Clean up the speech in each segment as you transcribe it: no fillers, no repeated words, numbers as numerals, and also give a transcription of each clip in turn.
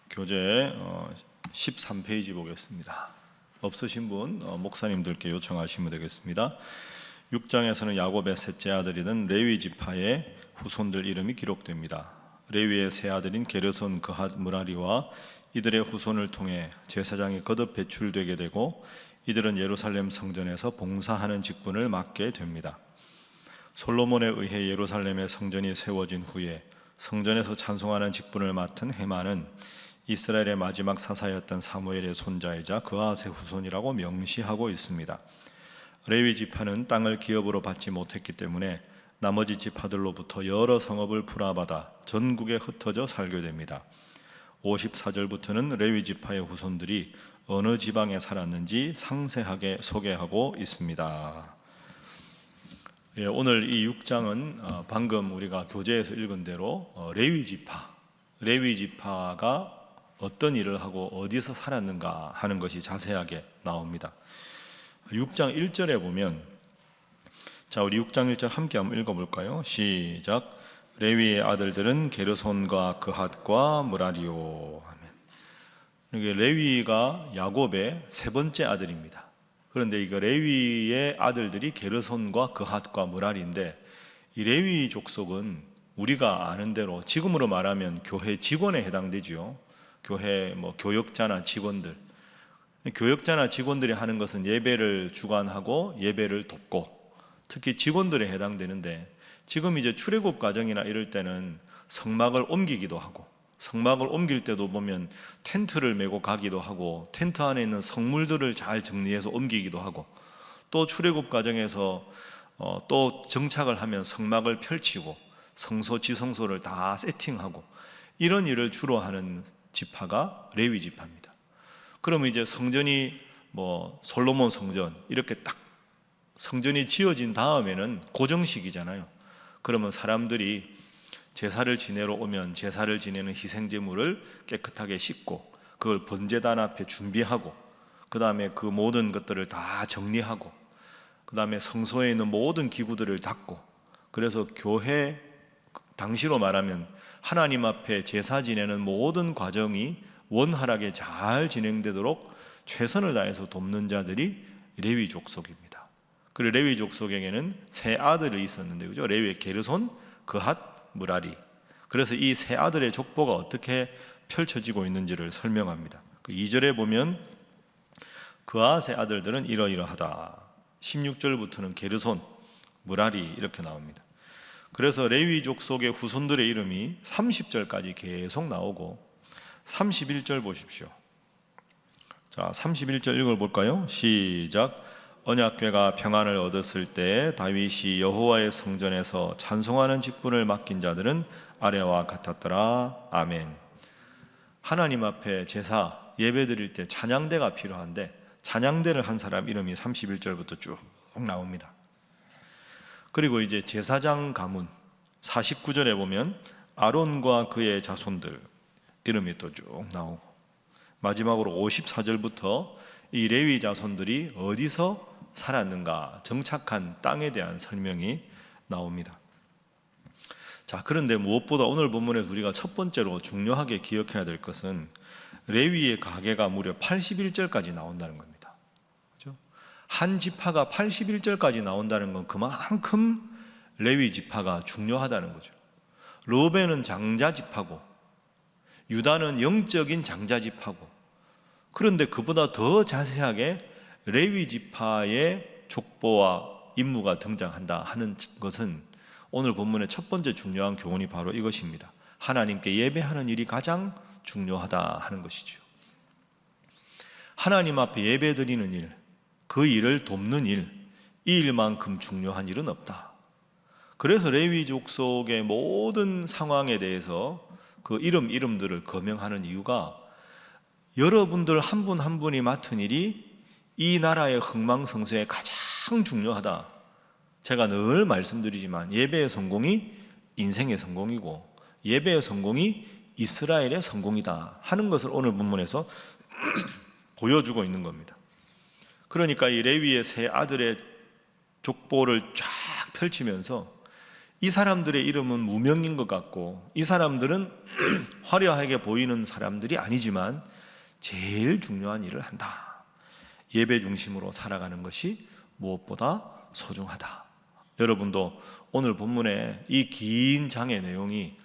교재 13페이지 보겠습니다. 없으신 분 목사님들께 요청하시면 되겠습니다. 6장에서는 야곱의 셋째 아들이던 레위 지파의 후손들 이름이 기록됩니다. 레위의 세 아들인 게르손, 그핫, 므라리와 이들의 후손을 통해 제사장이 거듭 배출되게 되고 이들은 예루살렘 성전에서 봉사하는 직분을 맡게 됩니다. 솔로몬에 의해 예루살렘의 성전이 세워진 후에 성전에서 찬송하는 직분을 맡은 헤만은 이스라엘의 마지막 사사였던 사무엘의 손자이자 그앗의 후손이라고 명시하고 있습니다. 레위 지파는 땅을 기업으로 받지 못했기 때문에 나머지 지파들로부터 여러 성읍을 불화받아 전국에 흩어져 살게 됩니다. 54절부터는 레위 지파의 후손들이 어느 지방에 살았는지 상세하게 소개하고 있습니다. 오늘 이 6장은 방금 우리가 교재에서 읽은 대로 레위 지파가 어떤 일을 하고 어디서 살았는가 하는 것이 자세하게 나옵니다. 6장 1절에 보면, 자, 우리 6장 1절 함께 한번 읽어볼까요? 시작. 레위의 아들들은 게르손과 그핫과 므라리오. 이게 레위가 야곱의 세 번째 아들입니다. 그런데 이거 레위의 아들들이 게르손과 그핫과 므라리인데, 이 레위 족속은 우리가 아는 대로 지금으로 말하면 교회 직원에 해당되죠. 교회 교역자나 직원들, 교역자나 직원들이 하는 것은 예배를 주관하고 예배를 돕고 특히 직원들에 해당되는데, 지금 이제 출애굽 과정이나 이럴 때는 성막을 옮기기도 하고, 성막을 옮길 때도 보면 텐트를 메고 가기도 하고, 텐트 안에 있는 성물들을 잘 정리해서 옮기기도 하고, 또 출애굽 과정에서 또 정착을 하면 성막을 펼치고 성소 지성소를 다 세팅하고, 이런 일을 주로 하는 지파가 레위 지파입니다. 그러면 이제 성전이 솔로몬 성전 이렇게 딱 성전이 지어진 다음에는 고정식이잖아요. 그러면 사람들이 제사를 지내러 오면 제사를 지내는 희생제물을 깨끗하게 씻고 그걸 번제단 앞에 준비하고, 그 다음에 그 모든 것들을 다 정리하고, 그 다음에 성소에 있는 모든 기구들을 닦고, 그래서 교회 당시로 말하면 하나님 앞에 제사 지내는 모든 과정이 원활하게 잘 진행되도록 최선을 다해서 돕는 자들이 레위 족속입니다. 그리고 레위 족속에게는 세 아들이 있었는데, 그죠? 레위의 게르손, 그핫, 므라리. 그래서 이 세 아들의 족보가 어떻게 펼쳐지고 있는지를 설명합니다. 2절에 보면 그핫의 아들들은 이러이러하다. 16절부터는 게르손, 므라리 이렇게 나옵니다. 그래서 레위 족속의 후손들의 이름이 30절까지 계속 나오고, 31절 보십시오. 자, 31절 읽어볼까요? 시작. 언약궤가 평안을 얻었을 때 다윗이 여호와의 성전에서 찬송하는 직분을 맡긴 자들은 아래와 같았더라. 아멘. 하나님 앞에 제사 예배 드릴 때 찬양대가 필요한데, 찬양대를 한 사람 이름이 31절부터 쭉 나옵니다. 그리고 이제 제사장 가문 49절에 보면 아론과 그의 자손들 이름이 또 쭉 나오고, 마지막으로 54절부터 이 레위 자손들이 어디서 살았는가, 정착한 땅에 대한 설명이 나옵니다. 자, 그런데 무엇보다 오늘 본문에서 우리가 첫 번째로 중요하게 기억해야 될 것은 레위의 가계가 무려 81절까지 나온다는 겁니다. 그렇죠? 한 지파가 81절까지 나온다는 건 그만큼 레위 지파가 중요하다는 거죠. 르우벤은 장자 지파고 유다는 영적인 장자 지파고, 그런데 그보다 더 자세하게 레위 지파의 족보와 임무가 등장한다 하는 것은 오늘 본문의 첫 번째 중요한 교훈이 바로 이것입니다. 하나님께 예배하는 일이 가장 중요하다 하는 것이죠. 하나님 앞에 예배 드리는 일, 그 일을 돕는 일, 이 일만큼 중요한 일은 없다. 그래서 레위 족속의 모든 상황에 대해서 그 이름들을 거명하는 이유가, 여러분들 한 분 한 분이 맡은 일이 이 나라의 흥망성쇠에 가장 중요하다. 제가 늘 말씀드리지만 예배의 성공이 인생의 성공이고 예배의 성공이 이스라엘의 성공이다 하는 것을 오늘 본문에서 보여주고 있는 겁니다. 그러니까 이 레위의 세 아들의 족보를 쫙 펼치면서 이 사람들의 이름은 무명인 것 같고 이 사람들은 화려하게 보이는 사람들이 아니지만 제일 중요한 일을 한다. 예배 중심으로 살아가는 것이 무엇보다 소중하다. 여러분도 오늘 본문의 이 긴 장의 내용이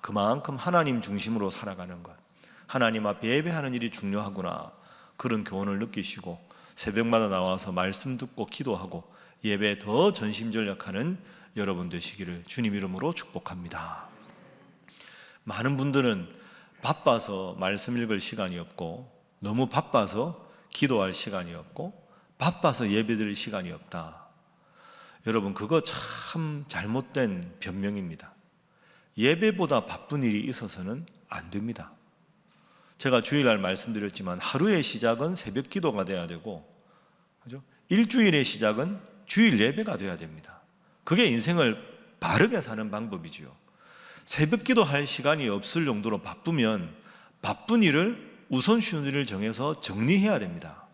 그만큼 하나님 중심으로 살아가는 것, 하나님 앞에 예배하는 일이 중요하구나, 그런 교훈을 느끼시고 새벽마다 나와서 말씀 듣고 기도하고 예배에 더 전심전력하는 여러분 되시기를 주님 이름으로 축복합니다. 많은 분들은 바빠서 말씀 읽을 시간이 없고, 너무 바빠서 기도할 시간이 없고, 바빠서 예배드릴 시간이 없다. 여러분, 그거 참 잘못된 변명입니다. 예배보다 바쁜 일이 있어서는 안 됩니다. 제가 주일날 말씀드렸지만 하루의 시작은 새벽 기도가 돼야 되고, 그죠? 일주일의 시작은 주일 예배가 돼야 됩니다. 그게 인생을 바르게 사는 방법이지요. 새벽 기도할 시간이 없을 정도로 바쁘면 바쁜 일을 우선순위를 정해서 정리해야 됩니다.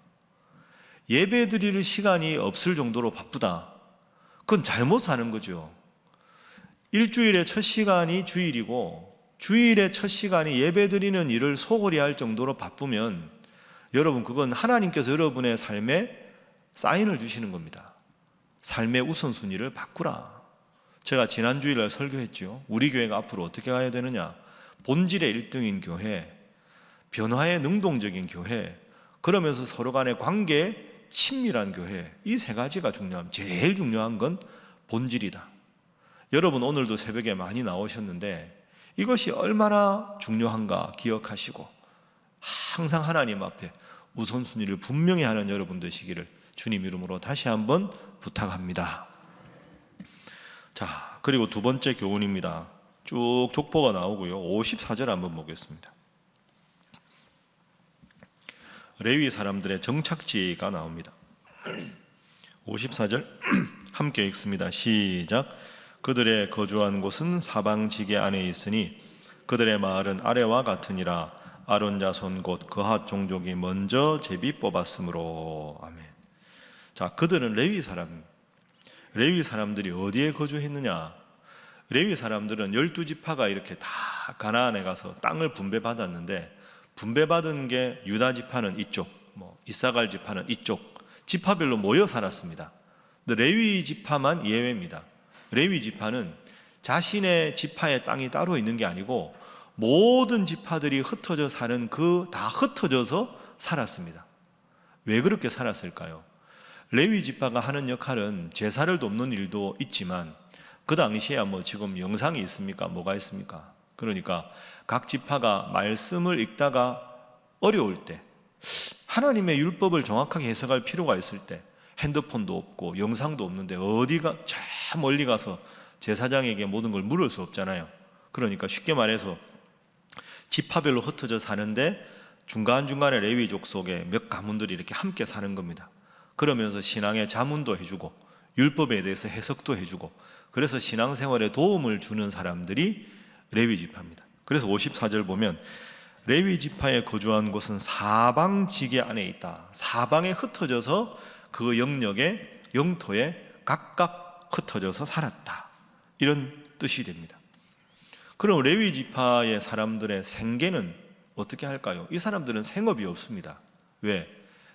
예배 드릴 시간이 없을 정도로 바쁘다, 그건 잘못 사는 거죠. 일주일의 첫 시간이 주일이고 주일의 첫 시간이 예배 드리는 일을 소홀히 할 정도로 바쁘면 여러분, 그건 하나님께서 여러분의 삶에 사인을 주시는 겁니다. 삶의 우선순위를 바꾸라. 제가 지난 주일날 설교했죠. 우리 교회가 앞으로 어떻게 가야 되느냐, 본질의 1등인 교회, 변화에 능동적인 교회, 그러면서 서로 간의 관계에 친밀한 교회, 이 세 가지가 중요합니다. 제일 중요한 건 본질이다. 여러분, 오늘도 새벽에 많이 나오셨는데 이것이 얼마나 중요한가 기억하시고 항상 하나님 앞에 우선순위를 분명히 하는 여러분 되시기를 주님 이름으로 다시 한번 부탁합니다. 자, 그리고 두 번째 교훈입니다. 쭉 족보가 나오고요. 54절 한번 보겠습니다. 레위 사람들의 정착지가 나옵니다. 54절 함께 읽습니다. 시작. 그들의 거주한 곳은 사방지게 안에 있으니 그들의 마을은 아래와 같으니라. 아론 자손 곧 그핫 종족이 먼저 제비 뽑았으므로. 아멘. 자, 그들은 레위 사람. 레위 사람들이 어디에 거주했느냐? 레위 사람들은 12지파가 이렇게 다 가나안에 가서 땅을 분배받았는데, 분배받은 게 유다 지파는 이쪽, 이사갈 지파는 이쪽, 지파별로 모여 살았습니다. 근데 레위 지파만 예외입니다. 레위 지파는 자신의 지파의 땅이 따로 있는 게 아니고 모든 지파들이 흩어져 사는 다 흩어져서 살았습니다. 왜 그렇게 살았을까요? 레위 지파가 하는 역할은 제사를 돕는 일도 있지만 그 당시에 지금 영상이 있습니까? 뭐가 있습니까? 그러니까 각 지파가 말씀을 읽다가 어려울 때, 하나님의 율법을 정확하게 해석할 필요가 있을 때, 핸드폰도 없고 영상도 없는데 어디가 저 멀리 가서 제사장에게 모든 걸 물을 수 없잖아요. 그러니까 쉽게 말해서 지파별로 흩어져 사는데 중간중간에 레위족 속에 몇 가문들이 이렇게 함께 사는 겁니다. 그러면서 신앙의 자문도 해주고 율법에 대해서 해석도 해주고, 그래서 신앙생활에 도움을 주는 사람들이 레위 지파입니다. 그래서 54절 보면 레위 지파에 거주한 곳은 사방지계 안에 있다. 사방에 흩어져서 그 영역에, 영토에 각각 흩어져서 살았다, 이런 뜻이 됩니다. 그럼 레위 지파의 사람들의 생계는 어떻게 할까요? 이 사람들은 생업이 없습니다. 왜?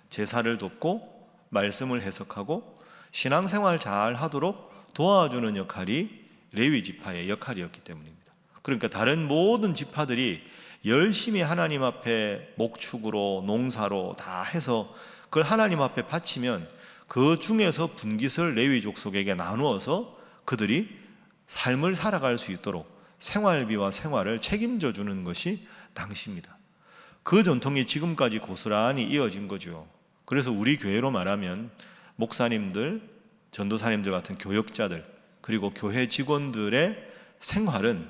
제사를 돕고 말씀을 해석하고 신앙생활 잘 하도록 도와주는 역할이 레위 지파의 역할이었기 때문입니다. 그러니까 다른 모든 지파들이 열심히 하나님 앞에 목축으로 농사로 다 해서 그걸 하나님 앞에 바치면 그 중에서 분깃을 레위족 속에게 나누어서 그들이 삶을 살아갈 수 있도록 생활비와 생활을 책임져 주는 것이 당시입니다. 그 전통이 지금까지 고스란히 이어진 거죠. 그래서 우리 교회로 말하면 목사님들, 전도사님들 같은 교역자들, 그리고 교회 직원들의 생활은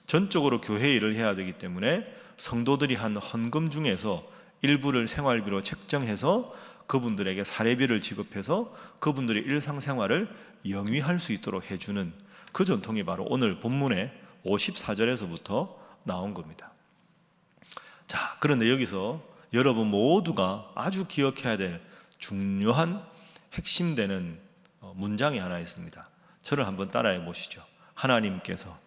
전적으로 교회 일을 해야 되기 때문에 성도들이 한 헌금 중에서 일부를 생활비로 책정해서 그분들에게 사례비를 지급해서 그분들의 일상생활을 영위할 수 있도록 해주는 그 전통이 바로 오늘 본문의 54절에서부터 나온 겁니다. 자, 그런데 여기서 여러분 모두가 아주 기억해야 될 중요한 핵심되는 문장이 하나 있습니다. 저를 한번 따라해 보시죠. 하나님께서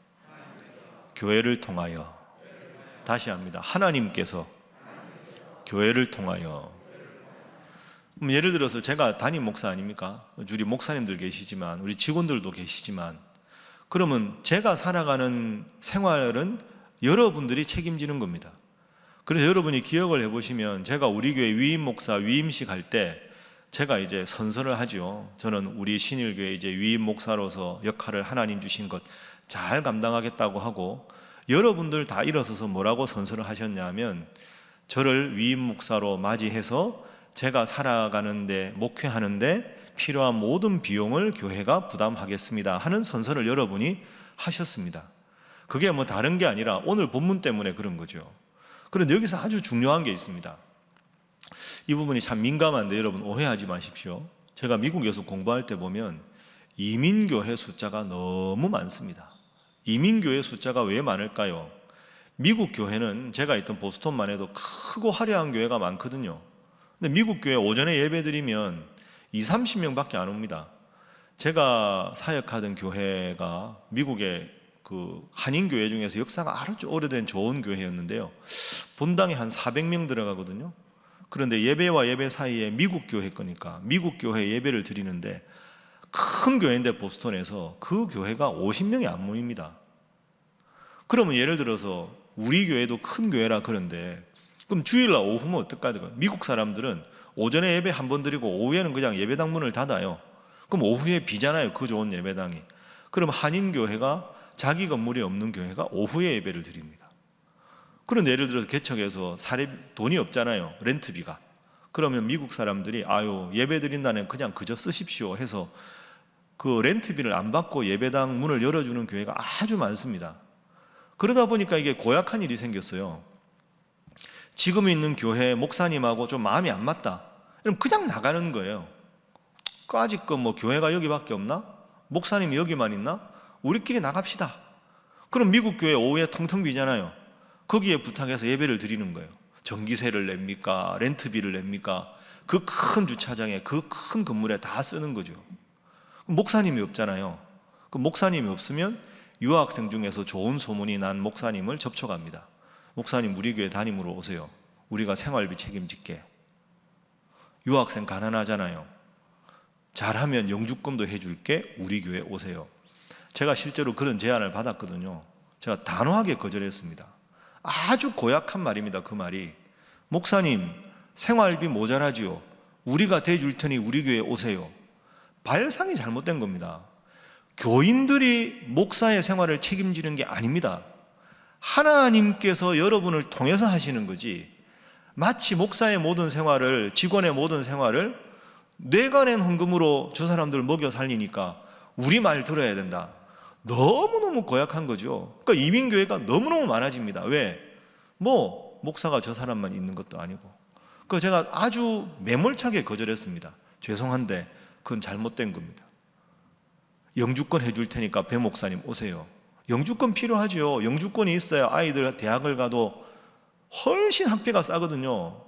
교회를 통하여. 다시 합니다. 하나님께서 교회를 통하여. 예를 들어서 제가 담임 목사 아닙니까? 우리 목사님들 계시지만, 우리 직원들도 계시지만, 그러면 제가 살아가는 생활은 여러분들이 책임지는 겁니다. 그래서 여러분이 기억을 해보시면, 제가 우리 교회 위임 목사 위임식 할 때 제가 이제 선서를 하죠. 저는 우리 신일교회 이제 위임 목사로서 역할을 하나님 주신 것 잘 감당하겠다고 하고, 여러분들 다 일어서서 뭐라고 선서를 하셨냐면, 저를 위임 목사로 맞이해서 제가 살아가는데, 목회하는데 필요한 모든 비용을 교회가 부담하겠습니다 하는 선서를 여러분이 하셨습니다. 그게 뭐 다른 게 아니라 오늘 본문 때문에 그런 거죠. 그런데 여기서 아주 중요한 게 있습니다. 이 부분이 참 민감한데 여러분 오해하지 마십시오. 제가 미국에서 공부할 때 보면 이민교회 숫자가 너무 많습니다. 이민교회 숫자가 왜 많을까요? 미국 교회는 제가 있던 보스턴만 해도 크고 화려한 교회가 많거든요. 근데 미국 교회 오전에 예배 드리면 20-30명밖에 안 옵니다. 제가 사역하던 교회가 미국의 그 한인교회 중에서 역사가 아주 오래된 좋은 교회였는데요, 본당에 한 400명 들어가거든요. 그런데 예배와 예배 사이에 미국 교회 거니까 미국 교회 예배를 드리는데, 큰 교회인데 보스턴에서 그 교회가 50명이 안 모입니다. 그러면 예를 들어서 우리 교회도 큰 교회라 그런데, 그럼 주일날 오후면 어떨까요? 미국 사람들은 오전에 예배 한 번 드리고 오후에는 그냥 예배당 문을 닫아요. 그럼 오후에 비잖아요, 그 좋은 예배당이. 그럼 한인교회가, 자기 건물이 없는 교회가 오후에 예배를 드립니다. 그런데 예를 들어서 개척해서 돈이 없잖아요, 렌트비가. 그러면 미국 사람들이 아유 예배 드린다는 그냥 그저 쓰십시오 해서 그 렌트비를 안 받고 예배당 문을 열어주는 교회가 아주 많습니다. 그러다 보니까 이게 고약한 일이 생겼어요. 지금 있는 교회 목사님하고 좀 마음이 안 맞다, 그럼 그냥 나가는 거예요. 아직 뭐 교회가 여기밖에 없나? 목사님이 여기만 있나? 우리끼리 나갑시다. 그럼 미국 교회 오후에 텅텅 비잖아요. 거기에 부탁해서 예배를 드리는 거예요. 전기세를 냅니까? 렌트비를 냅니까? 그 큰 주차장에, 그 큰 건물에 다 쓰는 거죠. 목사님이 없잖아요. 그 목사님이 없으면 유학생 중에서 좋은 소문이 난 목사님을 접촉합니다. 목사님 우리 교회 담임으로 오세요. 우리가 생활비 책임질게. 유학생 가난하잖아요. 잘하면 영주권도 해줄게. 우리 교회 오세요. 제가 실제로 그런 제안을 받았거든요. 제가 단호하게 거절했습니다. 아주 고약한 말입니다. 그 말이, 목사님 생활비 모자라지요, 우리가 대줄 테니 우리 교회 오세요. 발상이 잘못된 겁니다. 교인들이 목사의 생활을 책임지는 게 아닙니다. 하나님께서 여러분을 통해서 하시는 거지, 마치 목사의 모든 생활을, 직원의 모든 생활을 내가 낸 헌금으로 저 사람들 먹여 살리니까 우리 말 들어야 된다. 너무너무 고약한 거죠. 그러니까 이민교회가 너무너무 많아집니다. 왜? 뭐 목사가 저 사람만 있는 것도 아니고. 그래서 제가 아주 매몰차게 거절했습니다. 죄송한데 그건 잘못된 겁니다. 영주권 해줄 테니까 배 목사님 오세요. 영주권 필요하죠. 영주권이 있어야 아이들 대학을 가도 훨씬 학비가 싸거든요.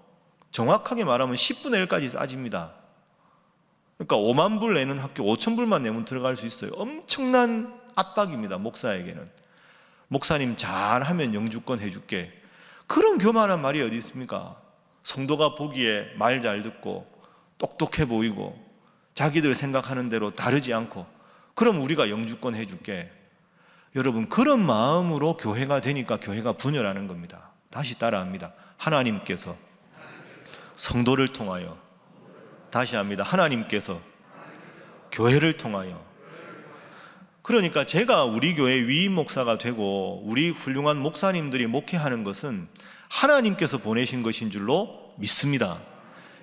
정확하게 말하면 10분의 1까지 싸집니다. 그러니까 5만 불 내는 학교 5천 불만 내면 들어갈 수 있어요. 엄청난 압박입니다. 목사에게는. 목사님 잘하면 영주권 해줄게. 그런 교만한 말이 어디 있습니까? 성도가 보기에 말 잘 듣고 똑똑해 보이고 자기들 생각하는 대로 다르지 않고, 그럼 우리가 영주권 해줄게. 여러분, 그런 마음으로 교회가 되니까 교회가 분열하는 겁니다. 다시 따라합니다. 하나님께서 성도를 통하여, 다시 합니다. 하나님께서 교회를 통하여. 그러니까 제가 우리 교회 위임 목사가 되고 우리 훌륭한 목사님들이 목회하는 것은 하나님께서 보내신 것인 줄로 믿습니다.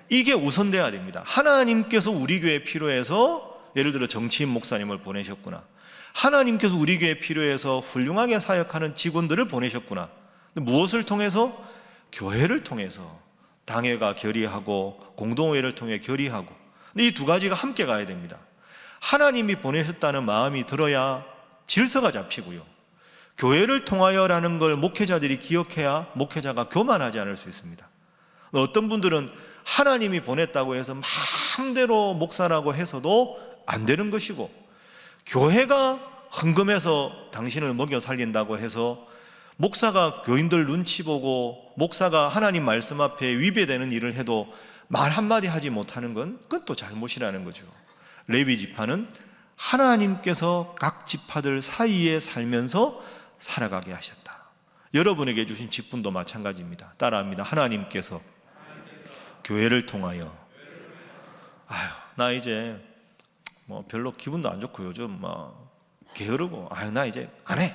이게 우선돼야 됩니다. 하나님께서 우리 교회에 필요해서 예를 들어 정치인 목사님을 보내셨구나. 하나님께서 우리 교회에 필요해서 훌륭하게 사역하는 직원들을 보내셨구나. 무엇을 통해서? 교회를 통해서. 당회가 결의하고 공동회를 통해 결의하고. 근데 이 두 가지가 함께 가야 됩니다. 하나님이 보내셨다는 마음이 들어야 질서가 잡히고요. 교회를 통하여라는 걸 목회자들이 기억해야 목회자가 교만하지 않을 수 있습니다. 어떤 분들은 하나님이 보냈다고 해서 마음대로 목사라고 해서도 안 되는 것이고, 교회가 헌금해서 당신을 먹여 살린다고 해서 목사가 교인들 눈치 보고 목사가 하나님 말씀 앞에 위배되는 일을 해도 말 한마디 하지 못하는 건 그건 또 잘못이라는 거죠. 레위 지파는 하나님께서 각 지파들 사이에 살면서 살아가게 하셨다. 여러분에게 주신 직분도 마찬가지입니다. 따라합니다. 하나님께서 교회를 통하여 나 이제 뭐 별로 기분도 안 좋고 요즘 막 게으르고 나 이제 안 해.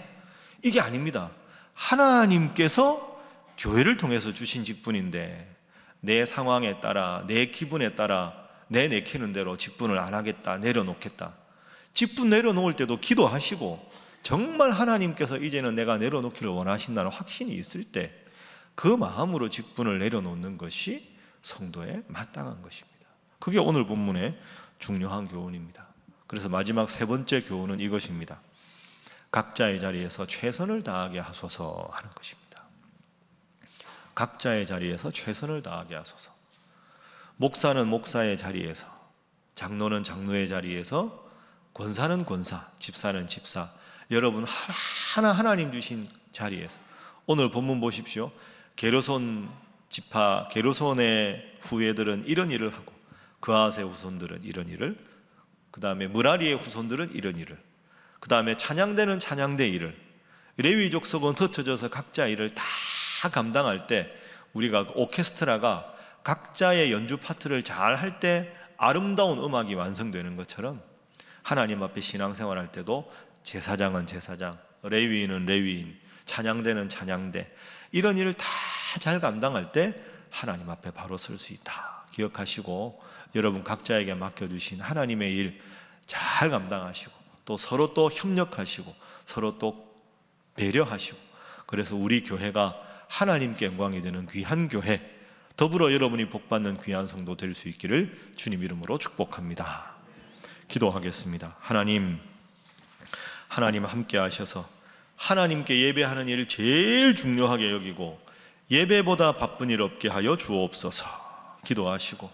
이게 아닙니다. 하나님께서 교회를 통해서 주신 직분인데 내 상황에 따라 내 기분에 따라 내 내키는 대로 직분을 안 하겠다, 내려놓겠다. 직분 내려놓을 때도 기도하시고 정말 하나님께서 이제는 내가 내려놓기를 원하신다는 확신이 있을 때 그 마음으로 직분을 내려놓는 것이 성도에 마땅한 것입니다. 그게 오늘 본문의 중요한 교훈입니다. 그래서 마지막 세 번째 교훈은 이것입니다. 각자의 자리에서 최선을 다하게 하소서 하는 것입니다. 각자의 자리에서 최선을 다하게 하소서. 목사는 목사의 자리에서, 장로는 장로의 자리에서, 권사는 권사, 집사는 집사, 여러분 하나 하나님 주신 자리에서. 오늘 본문 보십시오. 게르손 지파, 게르손의 후예들은 이런 일을 하고 그앗의 후손들은 이런 일을, 그 다음에 무라리의 후손들은 이런 일을, 그 다음에 찬양대는 찬양대 일을, 레위 족속은 흩어져서 각자 일을 다 감당할 때 우리가 오케스트라가 각자의 연주 파트를 잘 할 때 아름다운 음악이 완성되는 것처럼 하나님 앞에 신앙생활할 때도 제사장은 제사장, 레위인은 레위인, 찬양대는 찬양대, 이런 일을 다 잘 감당할 때 하나님 앞에 바로 설 수 있다 기억하시고 여러분 각자에게 맡겨주신 하나님의 일 잘 감당하시고 또 서로 또 협력하시고 서로 또 배려하시고, 그래서 우리 교회가 하나님께 영광이 되는 귀한 교회, 더불어 여러분이 복받는 귀한 성도 될 수 있기를 주님 이름으로 축복합니다. 기도하겠습니다. 하나님 함께 하셔서 하나님께 예배하는 일을 제일 중요하게 여기고 예배보다 바쁜 일 없게 하여 주옵소서. 기도하시고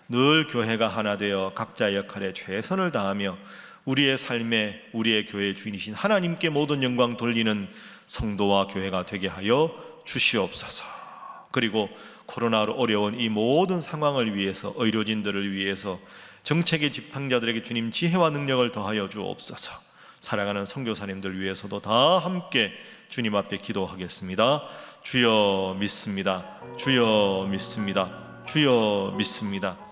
늘 교회가 하나 되어 각자의 역할에 최선을 다하며 우리의 삶에 우리의 교회의 주인이신 하나님께 모든 영광 돌리는 성도와 교회가 되게 하여 주시옵소서. 그리고 코로나로 어려운 이 모든 상황을 위해서, 의료진들을 위해서, 정책의 지팡자들에게 주님 지혜와 능력을 더하여 주옵소서. 살아가는 선교사님들 위해서도 다 함께 주님 앞에 기도하겠습니다. 주여 믿습니다. 주여 믿습니다. 주여 믿습니다.